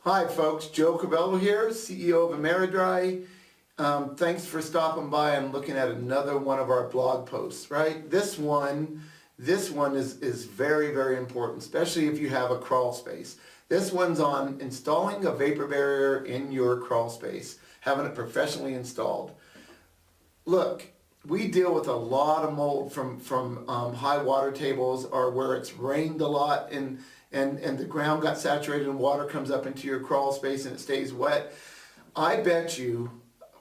Hi folks, Joe Cabello here, CEO of AmeriDry. Thanks for stopping by and looking at another one of our blog posts, right? This one is very, very important, especially if you have a crawl space. This one's on installing a vapor barrier in your crawl space, having it professionally installed. Look, we deal with a lot of mold from high water tables or where it's rained a lot and the ground got saturated and water comes up into your crawl space and it stays wet. I bet you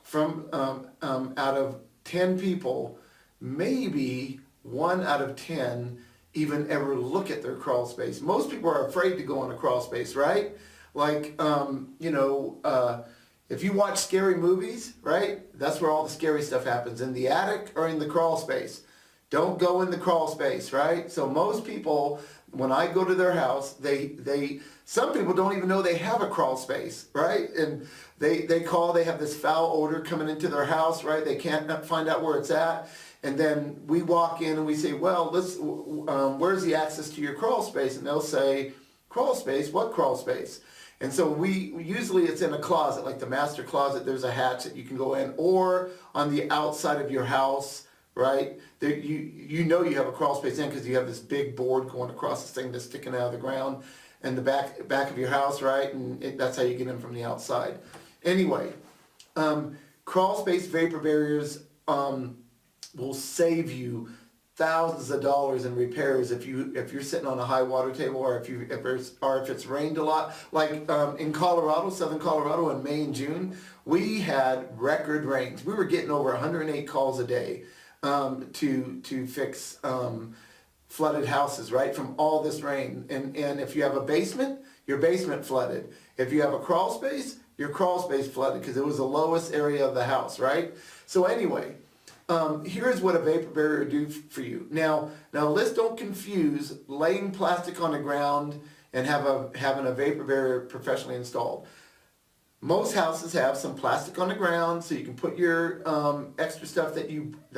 from out of 10 people, maybe 1 out of 10 even ever look at their crawl space. Most people are afraid to go in a crawl space, right? Like, if you watch scary movies, right, that's where all the scary stuff happens, in the attic or in the crawl space. Don't go in the crawl space, right? So most people, when I go to their house, some people don't even know they have a crawl space, right? And they have this foul odor coming into their house, right? They can't find out where it's at. And then we walk in and we say, well, where's the access to your crawl space? And they'll say, crawl space? What crawl space? And so usually it's in a closet, like the master closet. There's a hatch that you can go in, or on the outside of your house, right? There, you know you have a crawl space in because you have this big board going across this thing that's sticking out of the ground and the back of your house, right? And that's how you get in from the outside. Anyway, crawl space vapor barriers will save you thousands of dollars in repairs if you're sitting on a high water table, or if it's rained a lot. Like in Colorado, southern Colorado, in May and June, we had record rains. We were getting over 108 calls a day to fix flooded houses, right, from all this rain. And if you have a basement, your basement flooded. If you have a crawl space, your crawl space flooded because it was the lowest area of the house, right? So anyway, here's what a vapor barrier do for you. Now let's don't confuse laying plastic on the ground and having a vapor barrier professionally installed. Most houses have some plastic on the ground so you can put your extra stuff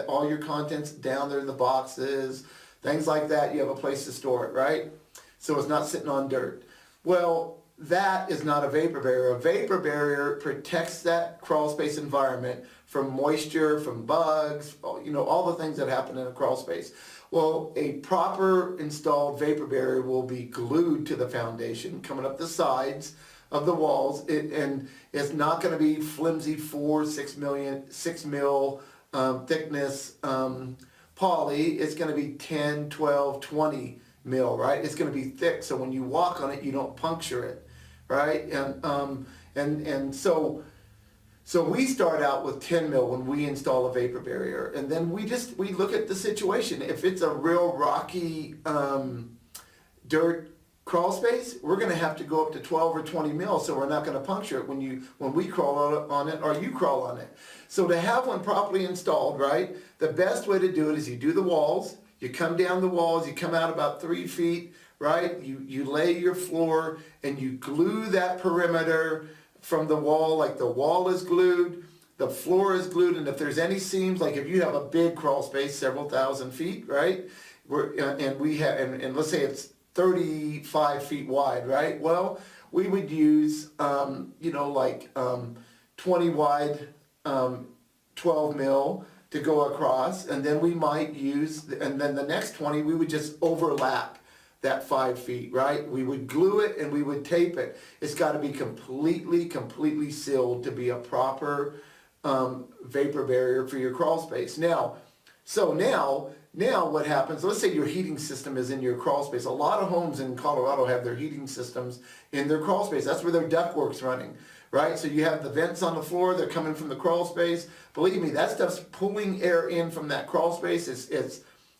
all your contents down there in the boxes, things like that. You have a place to store it, right? So it's not sitting on dirt. Well, that is not a vapor barrier. A vapor barrier protects that crawl space environment from moisture, from bugs, all the things that happen in a crawl space. Well, a proper installed vapor barrier will be glued to the foundation, coming up the sides of the walls, and it's not going to be flimsy 6 mil thickness poly. It's going to be 10, 12, 20 mil, right? It's going to be thick, so when you walk on it, you don't puncture it, right? And so we start out with 10 mil when we install a vapor barrier, and then we look at the situation. If it's a real rocky dirt crawl space, we're going to have to go up to 12 or 20 mil, so we're not going to puncture it when we crawl on it or you crawl on it. So to have one properly installed, right, the best way to do it is you do the walls, you come down the walls, you come out about 3 feet, right, you lay your floor and you glue that perimeter from the wall, like the wall is glued, the floor is glued, and if there's any seams, like if you have a big crawl space, several thousand feet, right, and let's say it's 35 feet wide, right? Well, we would use, 20 wide, 12 mil to go across, and then we might use, and then the next 20, we would just overlap that 5 feet, right? We would glue it and we would tape it. It's got to be completely sealed to be a proper vapor barrier for your crawl space. Now what happens, let's say your heating system is in your crawl space. A lot of homes in Colorado have their heating systems in their crawl space. That's where their ductwork's running, right? So you have the vents on the floor, they're coming from the crawl space. Believe me, that stuff's pulling air in from that crawl space.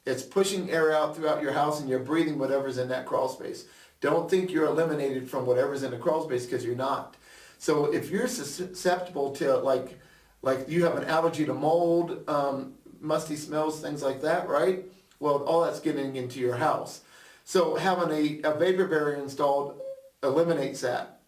It's pushing air out throughout your house, and you're breathing whatever's in that crawl space. Don't think you're eliminated from whatever's in the crawl space, because you're not. So if you're susceptible to, like you have an allergy to mold, musty smells, things like that, right? Well, all that's getting into your house. So having a vapor barrier installed eliminates that,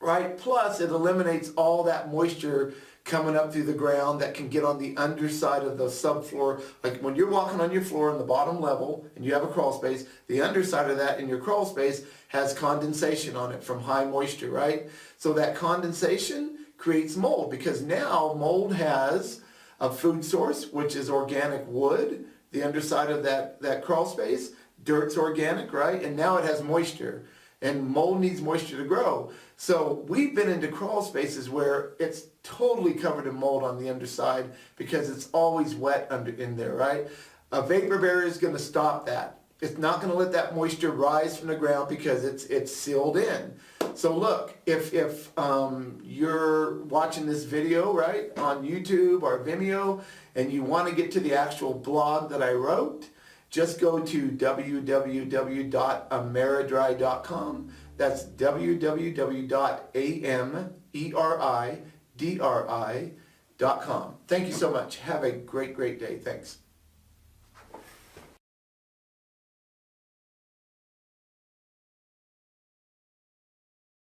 right? Plus, it eliminates all that moisture coming up through the ground that can get on the underside of the subfloor. Like when you're walking on your floor on the bottom level and you have a crawl space, the underside of that in your crawl space has condensation on it from high moisture, right? So that condensation creates mold, because now mold has a food source, which is organic wood, the underside of that crawl space. Dirt's organic, right? And now it has moisture. And mold needs moisture to grow. So we've been into crawl spaces where it's totally covered in mold on the underside because it's always wet in there, right? A vapor barrier is going to stop that. It's not going to let that moisture rise from the ground because it's sealed in. So look, if you're watching this video, right, on YouTube or Vimeo, and you want to get to the actual blog that I wrote, just go to www.ameridry.com. That's www.ameridri.com. Thank you so much. Have a great, great day. Thanks.